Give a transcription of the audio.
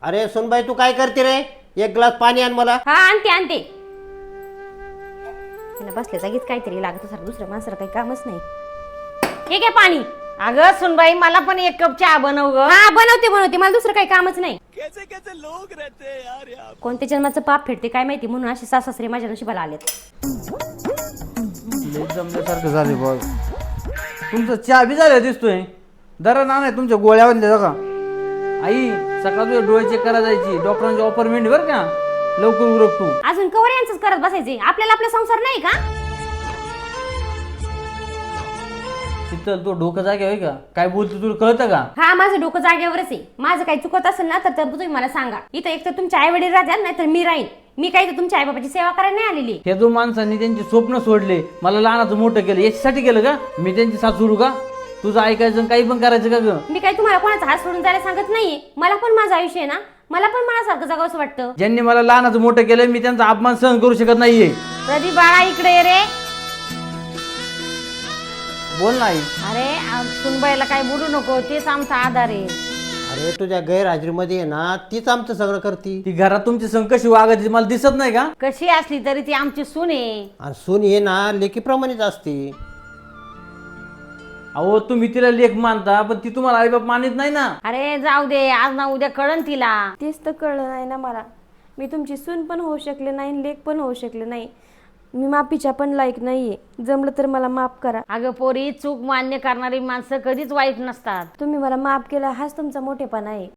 अरे सुनबाई तू काय करते रे? एक ग्लास पाणी आण मला. हा आणते आणते. तिला बसल्या जागीच काहीतरी लागत सर, दुसऱ्या माणसाला काही कामच नाही. ठीक आहे पाणी. अगं सुनबाई मला पण एक कप चहा बनव ग. हा बनवते बनवते, मला दुसरं काही कामच नाही. कैसे कैसे लोग रहते हैं यार यहाँ. कोणत्या जन्माचं पाप फेडते काय माहिती, म्हणून असे सासरे माझ्या नशिबाला आलेत. जमल्यासारखं झाले बघ. तुमचं चहा बी झालं दिसतोय. दरा ना नाही तुमच्या गोळ्या आणल्या का आई? सकाळ तुझ्या डोळे चेक करा जायची, डॉक्टरांची अपॉइंटमेंट बरं का. लवकर उरक तू. अजून कवर यांचंच करत बसायचे, आपल्याला आपला संसार नाही का? शीतल तो डोकं जागे होय का? काय बोलतो तुला कळतं का? हा माझं डोकं जागेवरच आहे. माझं काही चुकत असेल ना तर तुम्ही मला सांगा. इथं एक तर तुमचे आई वडील राहतात, नाही तर मी राहीन. मी काही तर तुमच्या आई बाबाची सेवा करायला नाही आलेली. हे दोन माणसांनी त्यांची स्वप्न सोडले, मला लहानाचं मोठं केलं, याच्यासाठी केलं का? मी त्यांची साथ सोडू का? तुझं ऐकायचं काही पण करायचं का ग? मी काही तुम्हाला कोणाचा हात सोडून जायला सांगत नाहीये. मला पण माझं आयुष्य आहे ना, मला पण मनासारखं जगावंसं वाटतं. ज्यांनी मला लहानाचं मोठं केलं मी त्यांचा अपमान सहन करू शकत नाहीये. प्रदीप बाळा इकडे ये रे. बोल नाही. अरे सुनबाईला काय बोलू नको, तेच आमचा आधार आहे. अरे तुझ्या गैरहाजरीमध्ये आहे ना, तीच आमचं सगळं करती. ती घरात तुमची संग कशी वागायची मला दिसत नाही का? कशी असली तरी ती आमची सून आहे. आणि सून हे ना लेकीप्रमाणेच असते. अहो तुम्ही तिला लेख मानता, पण ती तुम्हाला आईबाप मानित नाही ना. अरे जाऊ दे, आज ना उद्या कळन तिला. तेच तर कळलं नाही ना मला. मी तुमची सून पण होऊ शकले नाही, लेक पण होऊ शकले नाही. मी माफीच्या पण लायक नाहीये. जमलं तर मला माफ करा. अगं पोरी, चूक मान्य करणारी माणसं कधीच वाईट नसतात. तुम्ही मला माफ केला हाच तुमचा मोठेपणा आहे.